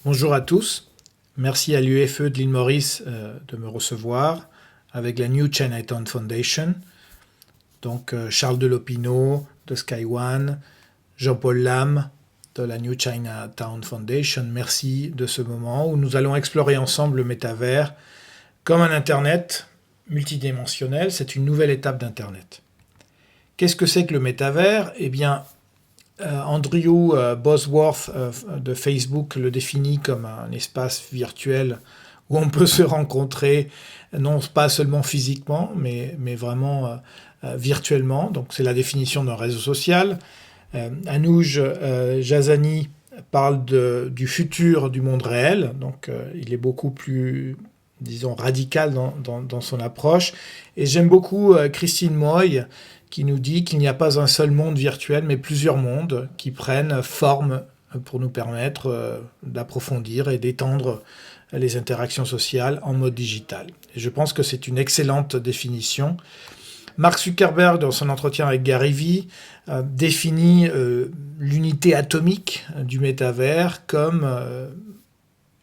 Bonjour à tous. Merci à l'UFE de l'île Maurice de me recevoir avec la New Chinatown Foundation. Donc Charles Delopino de Sky One, Jean-Paul Lam de la New Chinatown Foundation. Merci de ce moment où nous allons explorer ensemble le métavers comme un Internet multidimensionnel. C'est une nouvelle étape d'Internet. Qu'est-ce que c'est que le métavers? Eh bien, Andrew Bosworth de Facebook le définit comme un espace virtuel où on peut se rencontrer, non pas seulement physiquement, mais vraiment virtuellement. Donc c'est la définition d'un réseau social. Anouj Jazani parle du futur du monde réel. Donc il est beaucoup plus, disons, radical dans son approche. Et j'aime beaucoup Christine Moy qui nous dit qu'il n'y a pas un seul monde virtuel, mais plusieurs mondes qui prennent forme pour nous permettre d'approfondir et d'étendre les interactions sociales en mode digital. Et je pense que c'est une excellente définition. Mark Zuckerberg, dans son entretien avec Gary Vee, définit l'unité atomique du métavers comme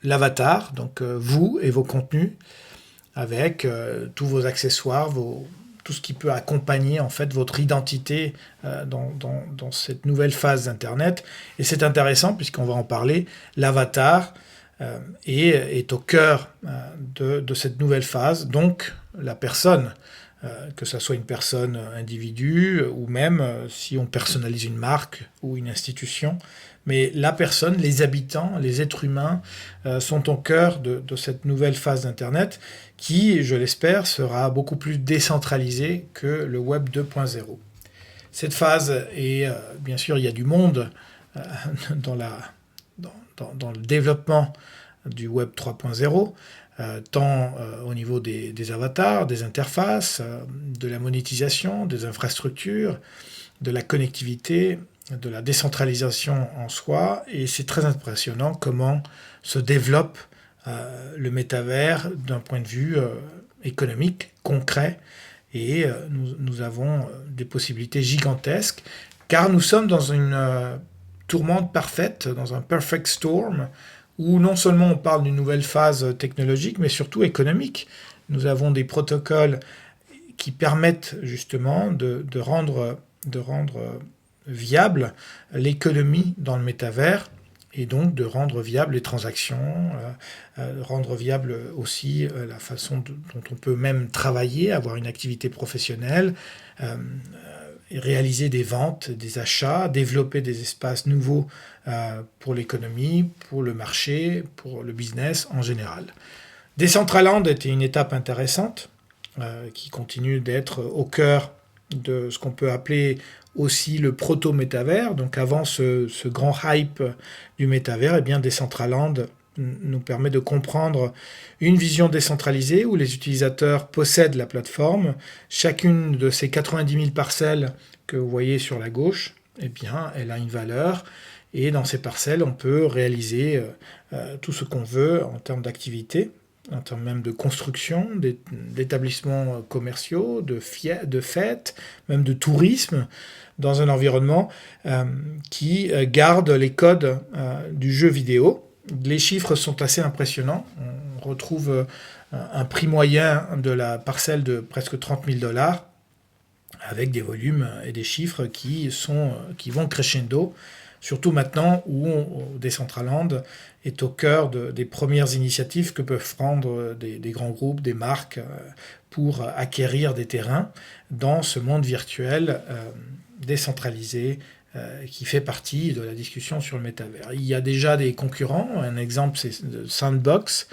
l'avatar, donc vous et vos contenus, avec tous vos accessoires, tout ce qui peut accompagner en fait votre identité dans cette nouvelle phase d'Internet. Et c'est intéressant puisqu'on va en parler. L'avatar est au cœur de cette nouvelle phase, donc la personne, que ce soit une personne individu ou même si on personnalise une marque ou une institution. Mais la personne, les habitants, les êtres humains sont au cœur de cette nouvelle phase d'Internet qui, je l'espère, sera beaucoup plus décentralisée que le Web 2.0. Cette phase est, bien sûr, il y a du monde dans le développement du Web 3.0, tant au niveau des avatars, des interfaces, de la monétisation, des infrastructures, de la connectivité, de la décentralisation en soi. Et c'est très impressionnant comment se développe le métavers d'un point de vue économique, concret. Et nous avons des possibilités gigantesques, car nous sommes dans une tourmente parfaite, dans un perfect storm, où non seulement on parle d'une nouvelle phase technologique, mais surtout économique. Nous avons des protocoles qui permettent justement de rendre viable l'économie dans le métavers et donc de rendre viable les transactions, rendre viable aussi la façon dont on peut même travailler, avoir une activité professionnelle, réaliser des ventes, des achats, développer des espaces nouveaux pour l'économie, pour le marché, pour le business en général. Decentraland était une étape intéressante qui continue d'être au cœur de ce qu'on peut appeler aussi le proto-métavers. Donc avant ce grand hype du métavers, eh bien Decentraland nous permet de comprendre une vision décentralisée où les utilisateurs possèdent la plateforme. Chacune de ces 90 000 parcelles que vous voyez sur la gauche, eh bien, elle a une valeur. Et dans ces parcelles, on peut réaliser tout ce qu'on veut en termes d'activité, en termes même de construction, d'établissements commerciaux, de fêtes, même de tourisme, dans un environnement qui garde les codes du jeu vidéo. Les chiffres sont assez impressionnants. On retrouve un prix moyen de la parcelle de presque 30 000 dollars, avec des volumes et des chiffres qui vont crescendo, surtout maintenant où Decentraland est au cœur des premières initiatives que peuvent prendre des grands groupes, des marques, pour acquérir des terrains dans ce monde virtuel décentralisé qui fait partie de la discussion sur le métavers. Il y a déjà des concurrents, un exemple c'est Sandbox.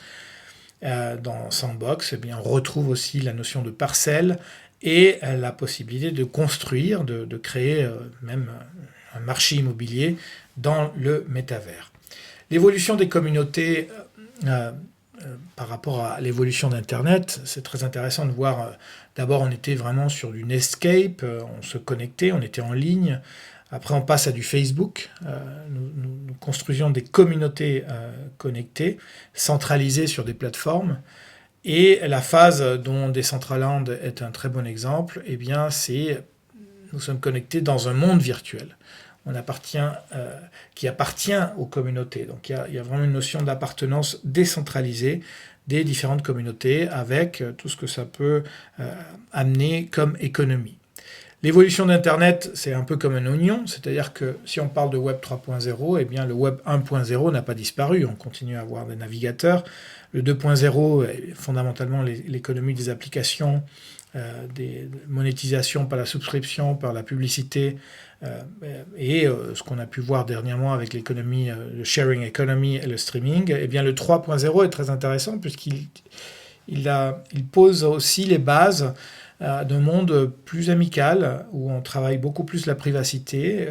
Dans Sandbox, eh bien, on retrouve aussi la notion de parcelle et la possibilité de construire, de créer même un marché immobilier dans le métavers. L'évolution des communautés par rapport à l'évolution d'Internet, c'est très intéressant de voir. D'abord, on était vraiment sur du Netscape, on se connectait, on était en ligne. Après, on passe à du Facebook. Nous construisions des communautés connectées, centralisées sur des plateformes. Et la phase dont Decentraland est un très bon exemple, eh bien, c'est nous sommes connectés dans un monde virtuel. qui appartient aux communautés. Donc il y a vraiment une notion d'appartenance décentralisée des différentes communautés avec tout ce que ça peut amener comme économie. L'évolution d'Internet, c'est un peu comme un oignon, c'est-à-dire que si on parle de Web 3.0, eh bien le Web 1.0 n'a pas disparu, on continue à avoir des navigateurs. Le 2.0 est fondamentalement l'économie des applications, des monétisations par la subscription, par la publicité, et ce qu'on a pu voir dernièrement avec l'économie, le sharing economy et le streaming. Eh bien le 3.0 est très intéressant puisqu'il pose aussi les bases d'un monde plus amical, où on travaille beaucoup plus la privacité,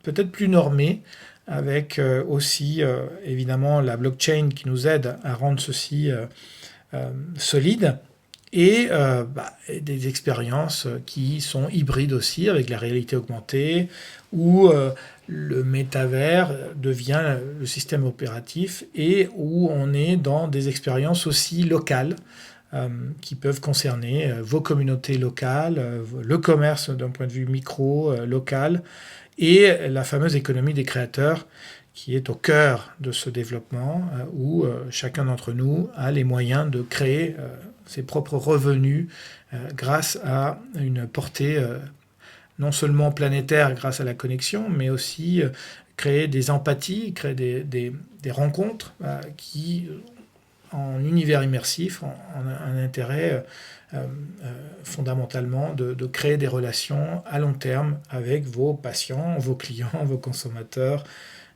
peut-être plus normé, avec aussi évidemment la blockchain qui nous aide à rendre ceci solide, et des expériences qui sont hybrides aussi, avec la réalité augmentée, où le métavers devient le système opératif, et où on est dans des expériences aussi locales, qui peuvent concerner vos communautés locales, le commerce d'un point de vue micro, local, et la fameuse économie des créateurs qui est au cœur de ce développement, où chacun d'entre nous a les moyens de créer ses propres revenus grâce à une portée non seulement planétaire grâce à la connexion, mais aussi créer des empathies, créer des rencontres qui en univers immersif, en un intérêt fondamentalement de créer des relations à long terme avec vos patients, vos clients, vos consommateurs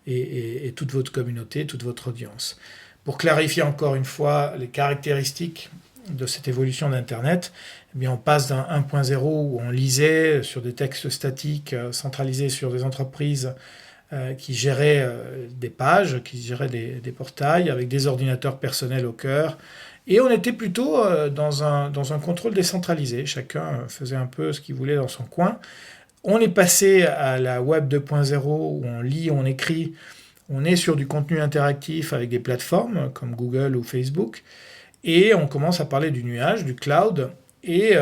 et toute votre communauté, toute votre audience. Pour clarifier encore une fois les caractéristiques de cette évolution d'Internet, eh bien on passe d'un 1.0 où on lisait sur des textes statiques centralisés sur des entreprises qui géraient des pages, qui géraient des portails avec des ordinateurs personnels au cœur. Et on était plutôt dans un contrôle décentralisé. Chacun faisait un peu ce qu'il voulait dans son coin. On est passé à la Web 2.0 où on lit, on écrit, on est sur du contenu interactif avec des plateformes comme Google ou Facebook. Et on commence à parler du nuage, du cloud, et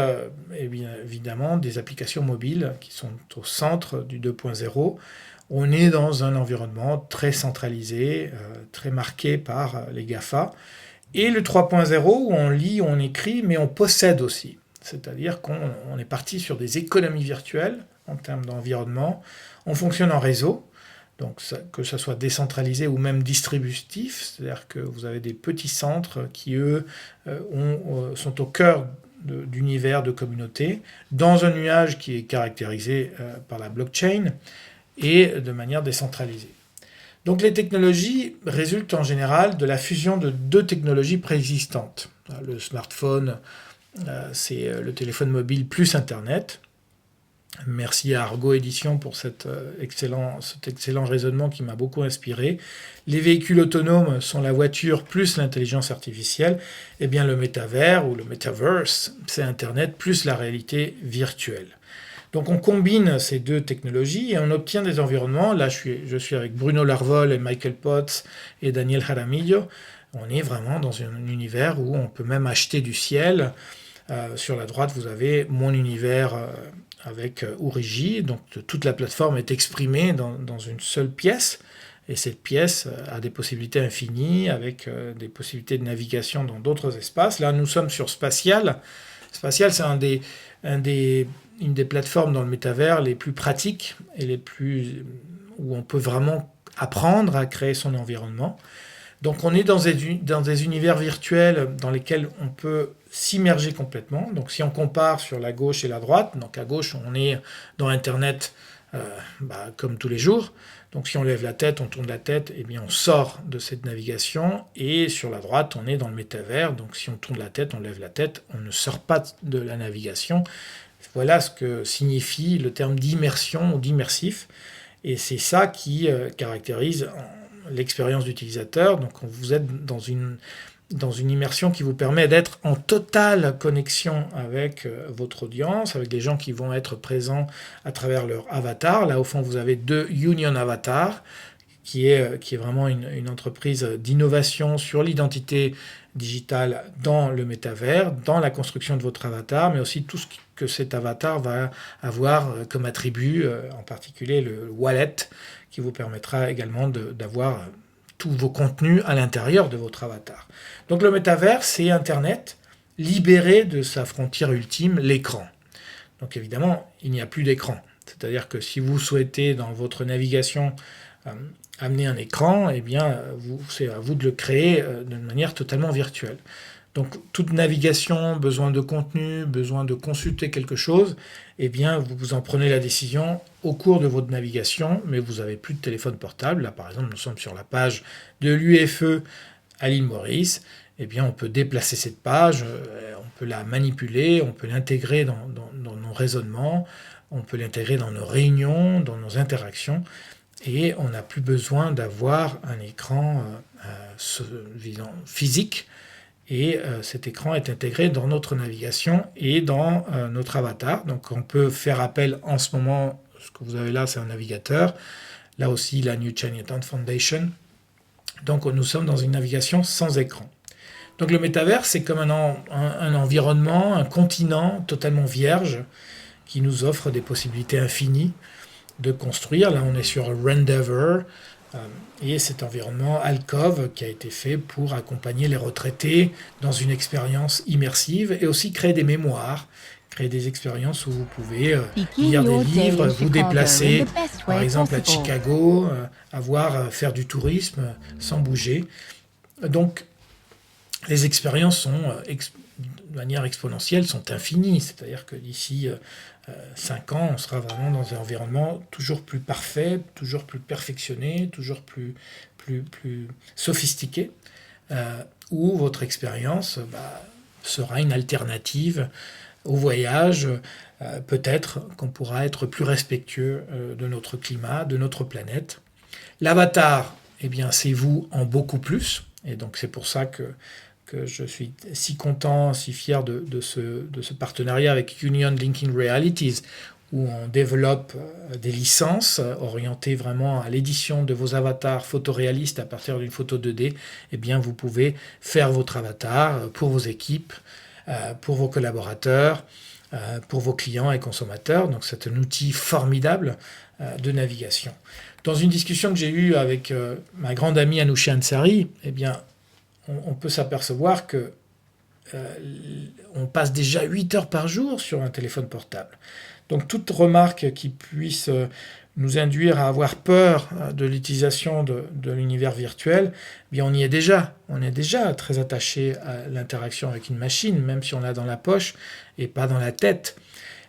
bien évidemment des applications mobiles qui sont au centre du 2.0. On est dans un environnement très centralisé, très marqué par les GAFA. Et le 3.0 où on lit, on écrit, mais on possède aussi. C'est-à-dire qu'on est parti sur des économies virtuelles en termes d'environnement. On fonctionne en réseau, donc que ce soit décentralisé ou même distributif, c'est-à-dire que vous avez des petits centres qui, eux, sont au cœur d'univers, de communautés, dans un nuage qui est caractérisé par la blockchain et de manière décentralisée. Donc les technologies résultent en général de la fusion de deux technologies préexistantes. Le smartphone, c'est le téléphone mobile plus Internet. Merci à Argo Édition pour cet excellent raisonnement qui m'a beaucoup inspiré. Les véhicules autonomes sont la voiture plus l'intelligence artificielle. Et bien le métavers ou le metaverse, c'est Internet plus la réalité virtuelle. Donc on combine ces deux technologies et on obtient des environnements. Là, je suis avec Bruno Larvol et Michael Potts et Daniel Jaramillo. On est vraiment dans un univers où on peut même acheter du ciel. Sur la droite, vous avez mon univers avec Origi. Donc toute la plateforme est exprimée dans une seule pièce. Et cette pièce a des possibilités infinies avec des possibilités de navigation dans d'autres espaces. Là, nous sommes sur Spatial. Spatial, c'est une des plateformes dans le métavers les plus pratiques et où on peut vraiment apprendre à créer son environnement. Donc on est dans des univers virtuels dans lesquels on peut s'immerger complètement. Donc si on compare sur la gauche et la droite, donc à gauche on est dans Internet comme tous les jours. Donc si on lève la tête, on tourne la tête, eh bien on sort de cette navigation. Et sur la droite, on est dans le métavers. Donc si on tourne la tête, on lève la tête, on ne sort pas de la navigation. Voilà ce que signifie le terme d'immersion ou d'immersif. Et c'est ça qui caractérise l'expérience d'utilisateur. Donc vous êtes dans une immersion qui vous permet d'être en totale connexion avec votre audience, avec des gens qui vont être présents à travers leur avatar. Là, au fond, vous avez deux union avatars qui est vraiment une entreprise d'innovation sur l'identité digitale dans le métavers, dans la construction de votre avatar, mais aussi tout ce que cet avatar va avoir comme attribut, en particulier le wallet, qui vous permettra également d'avoir tous vos contenus à l'intérieur de votre avatar. Donc le métavers, c'est Internet libéré de sa frontière ultime, l'écran. Donc évidemment, il n'y a plus d'écran. C'est-à-dire que si vous souhaitez dans votre navigation amener un écran, eh bien, c'est à vous de le créer d'une manière totalement virtuelle. Donc toute navigation, besoin de contenu, besoin de consulter quelque chose, eh bien, vous en prenez la décision au cours de votre navigation, mais vous n'avez plus de téléphone portable. Là, par exemple, nous sommes sur la page de l'UFE à l'île Maurice. Eh bien, on peut déplacer cette page, on peut la manipuler, on peut l'intégrer dans nos raisonnements, on peut l'intégrer dans nos réunions, dans nos interactions, et on n'a plus besoin d'avoir un écran physique, et cet écran est intégré dans notre navigation et dans notre avatar. Donc on peut faire appel en ce moment, ce que vous avez là, c'est un navigateur, là aussi la New Chinatown Foundation. Donc nous sommes dans une navigation sans écran. Donc le métavers, c'est comme un environnement, un continent totalement vierge qui nous offre des possibilités infinies de construire. Là, on est sur Rendeavor et cet environnement Alcove qui a été fait pour accompagner les retraités dans une expérience immersive et aussi créer des mémoires, créer des expériences où vous pouvez lire des livres, vous déplacer, par exemple à Chicago, faire du tourisme sans bouger. Donc, les expériences sont, de manière exponentielle, sont infinies. C'est-à-dire que d'ici 5 ans, on sera vraiment dans un environnement toujours plus parfait, toujours plus perfectionné, toujours plus sophistiqué, où votre expérience sera une alternative au voyage. Peut-être qu'on pourra être plus respectueux de notre climat, de notre planète. L'avatar, eh bien, c'est vous en beaucoup plus. Et donc c'est pour ça que je suis si content, si fier de ce partenariat avec Union Linking Realities, où on développe des licences orientées vraiment à l'édition de vos avatars photoréalistes à partir d'une photo 2D. Eh bien, vous pouvez faire votre avatar pour vos équipes, pour vos collaborateurs, pour vos clients et consommateurs. Donc c'est un outil formidable de navigation. Dans une discussion que j'ai eue avec ma grande amie Anoucheh Ansari, eh bien, on peut s'apercevoir que on passe déjà 8 heures par jour sur un téléphone portable. Donc toute remarque qui puisse nous induire à avoir peur de l'utilisation de l'univers virtuel, eh bien on y est déjà. On est déjà très attaché à l'interaction avec une machine, même si on l'a dans la poche et pas dans la tête.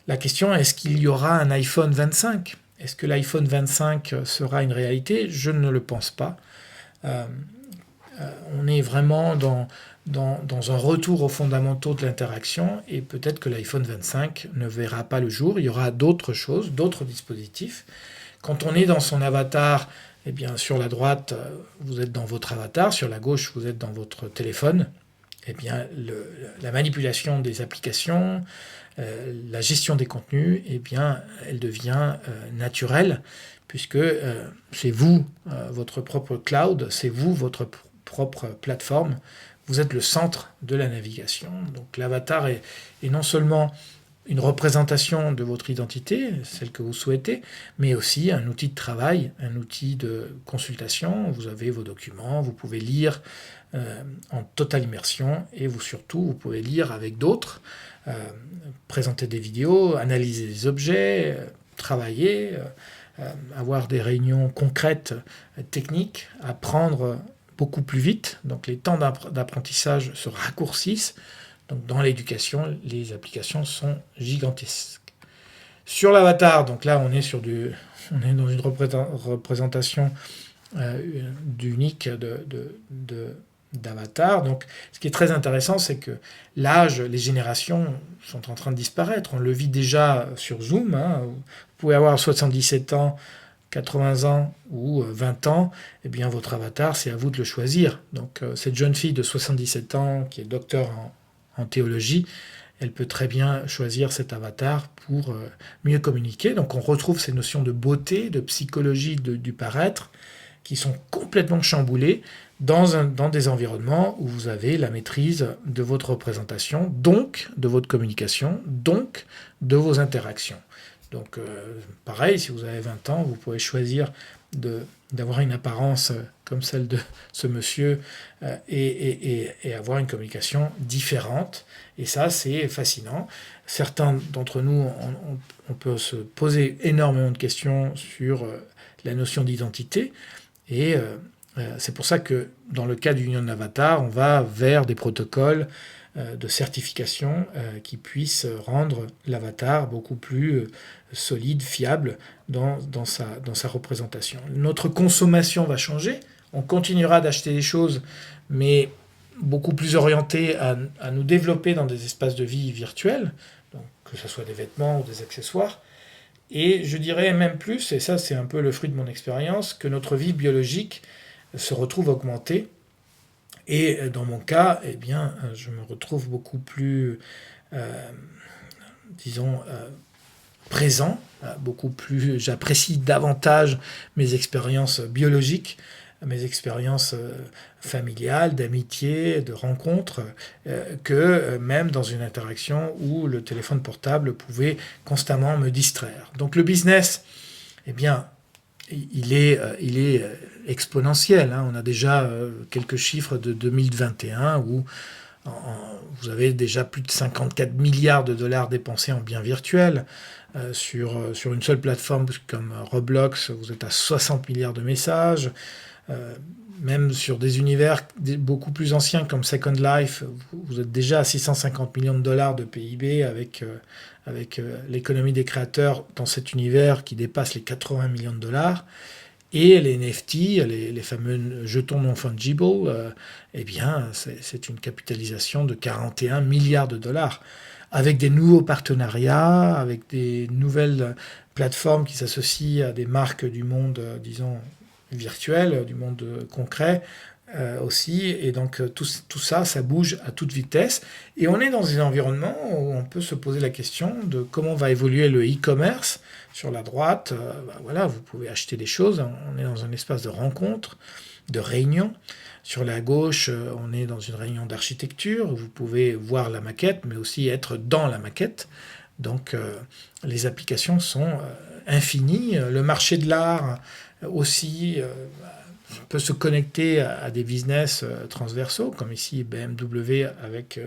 La question est, est-ce qu'il y aura un iPhone 25 ? Est-ce que l'iPhone 25 sera une réalité ? Je ne le pense pas. On est vraiment dans un retour aux fondamentaux de l'interaction et peut-être que l'iPhone 25 ne verra pas le jour. Il y aura d'autres choses, d'autres dispositifs. Quand on est dans son avatar, eh bien, sur la droite, vous êtes dans votre avatar, sur la gauche, vous êtes dans votre téléphone. Eh bien, la manipulation des applications, la gestion des contenus, eh bien, elle devient naturelle puisque c'est vous, votre propre cloud, c'est vous, votre propre plateforme. Vous êtes le centre de la navigation. Donc l'avatar est non seulement une représentation de votre identité, celle que vous souhaitez, mais aussi un outil de travail, un outil de consultation. Vous avez vos documents, vous pouvez lire en totale immersion et vous pouvez lire avec d'autres, présenter des vidéos, analyser des objets, travailler, avoir des réunions concrètes, techniques, apprendre beaucoup plus vite. Donc les temps d'apprentissage se raccourcissent. Donc dans l'éducation, les applications sont gigantesques. Sur l'avatar, donc là on est dans une représentation unique d'avatar. Donc ce qui est très intéressant, c'est que l'âge, les générations sont en train de disparaître. On le vit déjà sur Zoom. Vous pouvez avoir 77 ans, 80 ans ou 20 ans, eh bien votre avatar, c'est à vous de le choisir. Donc cette jeune fille de 77 ans qui est docteur en théologie, elle peut très bien choisir cet avatar pour mieux communiquer. Donc on retrouve ces notions de beauté, de psychologie du paraître qui sont complètement chamboulés dans des environnements où vous avez la maîtrise de votre représentation, donc de votre communication, donc de vos interactions. Donc pareil, si vous avez 20 ans, vous pouvez choisir d'avoir une apparence comme celle de ce monsieur et avoir une communication différente. Et ça, c'est fascinant. Certains d'entre nous, on peut se poser énormément de questions sur la notion d'identité. Et c'est pour ça que dans le cas du Union Avatar, on va vers des protocoles de certification qui puissent rendre l'avatar beaucoup plus solide, fiable dans sa représentation. Notre consommation va changer. On continuera d'acheter des choses, mais beaucoup plus orientées à nous développer dans des espaces de vie virtuels, donc que ce soit des vêtements ou des accessoires. Et je dirais même plus, et ça c'est un peu le fruit de mon expérience, que notre vie biologique se retrouve augmentée. Et dans mon cas, eh bien, je me retrouve beaucoup plus, présent, j'apprécie davantage mes expériences biologiques, mes expériences familiales, d'amitié, de rencontres, que même dans une interaction où le téléphone portable pouvait constamment me distraire. Donc le business, eh bien, il est exponentiel. On a déjà quelques chiffres de 2021 où vous avez déjà plus de 54 milliards de dollars dépensés en biens virtuels. Sur une seule plateforme comme Roblox, vous êtes à 60 milliards de messages. Même sur des univers beaucoup plus anciens comme Second Life, vous êtes déjà à 650 millions de dollars de PIB avec l'économie des créateurs dans cet univers qui dépasse les 80 millions de dollars. Et les NFT, les fameux jetons non fungible, eh bien, c'est une capitalisation de 41 milliards de dollars. Avec des nouveaux partenariats, avec des nouvelles plateformes qui s'associent à des marques du monde, disons, virtuel, du monde concret aussi. Et donc tout ça, ça bouge à toute vitesse. Et on est dans un environnement où on peut se poser la question de comment va évoluer le e-commerce. Sur la droite, voilà, vous pouvez acheter des choses. On est dans un espace de rencontre, de réunion. Sur la gauche, on est dans une réunion d'architecture où vous pouvez voir la maquette, mais aussi être dans la maquette. Donc les applications sont infinies. Le marché de l'art aussi peut se connecter à des business transversaux, comme ici BMW avec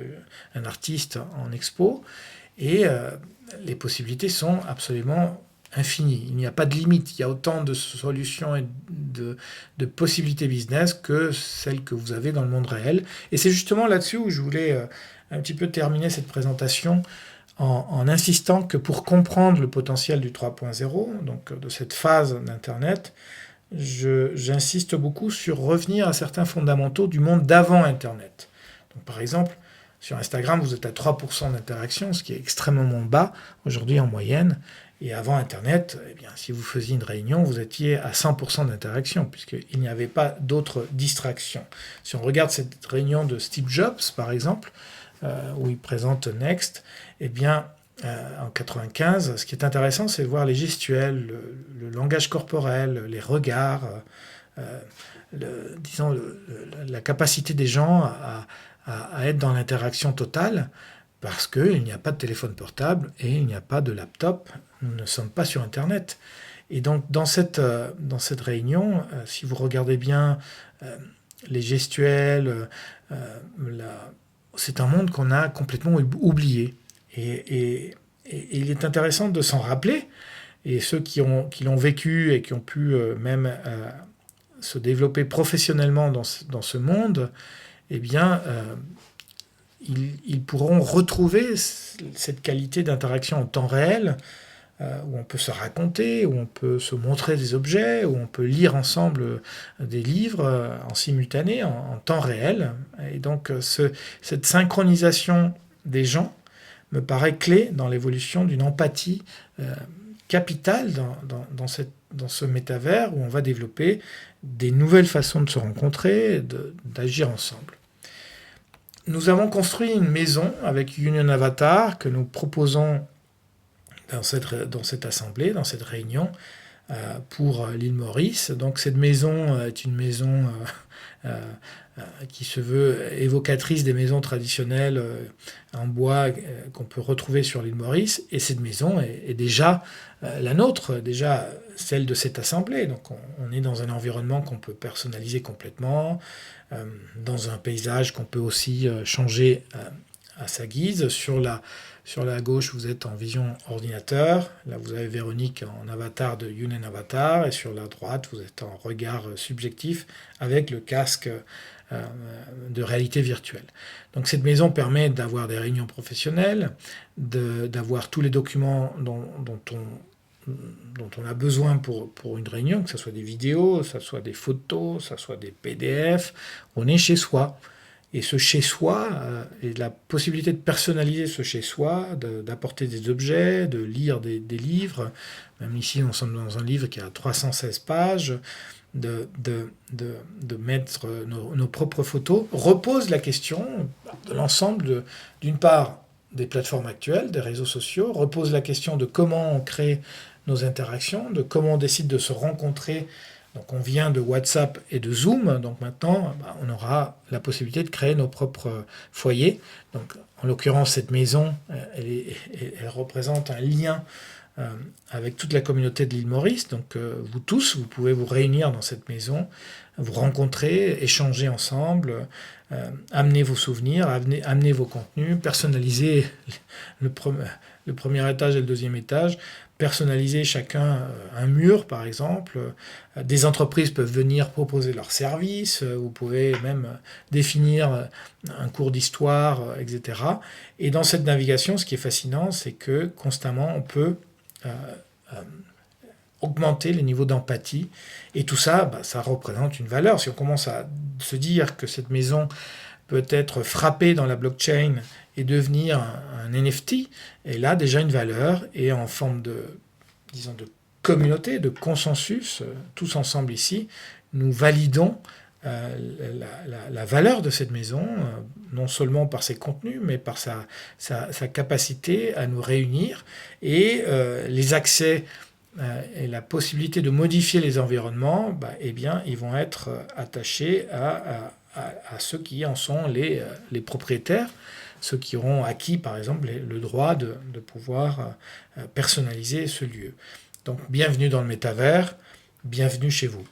un artiste en expo. Et les possibilités sont absolument infinies. Il n'y a pas de limite. Il y a autant de solutions et de possibilités business que celles que vous avez dans le monde réel. Et c'est justement là-dessus où je voulais un petit peu terminer cette présentation en insistant que pour comprendre le potentiel du 3.0, donc de cette phase d'Internet, j'insiste beaucoup sur revenir à certains fondamentaux du monde d'avant Internet. Donc, par exemple, sur Instagram, vous êtes à 3% d'interaction, ce qui est extrêmement bas aujourd'hui en moyenne. Et avant Internet, eh bien, si vous faisiez une réunion, vous étiez à 100% d'interaction, puisqu'il n'y avait pas d'autres distractions. Si on regarde cette réunion de Steve Jobs, par exemple, où il présente Next, eh bien, en 95, ce qui est intéressant, c'est de voir les gestuels, le langage corporel, les regards, la capacité des gens à être dans l'interaction totale, parce qu'il n'y a pas de téléphone portable et il n'y a pas de laptop, nous ne sommes pas sur Internet. Et donc dans cette réunion, si vous regardez bien les gestuels, c'est un monde qu'on a complètement oublié. Et il est intéressant de s'en rappeler, et ceux qui l'ont vécu et qui ont pu même se développer professionnellement dans ce monde, eh bien, ils pourront retrouver cette qualité d'interaction en temps réel, où on peut se raconter, où on peut se montrer des objets, où on peut lire ensemble des livres en simultané, en temps réel. Et donc, cette synchronisation des gens me paraît clé dans l'évolution d'une empathie capitale dans ce métavers où on va développer des nouvelles façons de se rencontrer, d'agir ensemble. Nous avons construit une maison avec Union Avatar que nous proposons dans cette assemblée, dans cette réunion, pour l'île Maurice. Donc cette maison est une maison qui se veut évocatrice des maisons traditionnelles en bois qu'on peut retrouver sur l'île Maurice. Et cette maison est déjà la nôtre, déjà celle de cette assemblée. Donc on est dans un environnement qu'on peut personnaliser complètement, dans un paysage qu'on peut aussi changer à sa guise. Sur la gauche, vous êtes en vision ordinateur. Là, vous avez Véronique en avatar de Younen Avatar. Et sur la droite, vous êtes en regard subjectif avec le casque de réalité virtuelle. Donc cette maison permet d'avoir des réunions professionnelles, d'avoir tous les documents dont on a besoin pour une réunion, que ce soit des vidéos, que ce soit des photos, que ce soit des PDF. On est chez soi. Et ce chez-soi, et la possibilité de personnaliser ce chez-soi, d'apporter des objets, de lire des livres, même ici nous sommes dans un livre qui a 316 pages, de mettre nos propres photos, repose la question de l'ensemble, d'une part, des plateformes actuelles, des réseaux sociaux, repose la question de comment on crée nos interactions, de comment on décide de se rencontrer. Donc on vient de WhatsApp et de Zoom, donc maintenant on aura la possibilité de créer nos propres foyers. Donc en l'occurrence cette maison, elle représente un lien avec toute la communauté de l'île Maurice. Donc vous tous, vous pouvez vous réunir dans cette maison, vous rencontrer, échanger ensemble, amener vos souvenirs, amener vos contenus, personnaliser le premier étage et le deuxième étage, personnaliser chacun un mur, par exemple. Des entreprises peuvent venir proposer leurs services. Vous pouvez même définir un cours d'histoire, etc. Et dans cette navigation, ce qui est fascinant, c'est que constamment, on peut augmenter les niveaux d'empathie. Et tout ça, ça représente une valeur. Si on commence à se dire que cette maison peut être frappée dans la blockchain et devenir un NFT, elle a déjà une valeur et en forme de communauté, de consensus, tous ensemble ici, nous validons la valeur de cette maison, non seulement par ses contenus, mais par sa capacité à nous réunir et les accès et la possibilité de modifier les environnements, eh bien, ils vont être attachés à ceux qui en sont les propriétaires, ceux qui auront acquis, par exemple, le droit de pouvoir personnaliser ce lieu. Donc, bienvenue dans le métavers, bienvenue chez vous.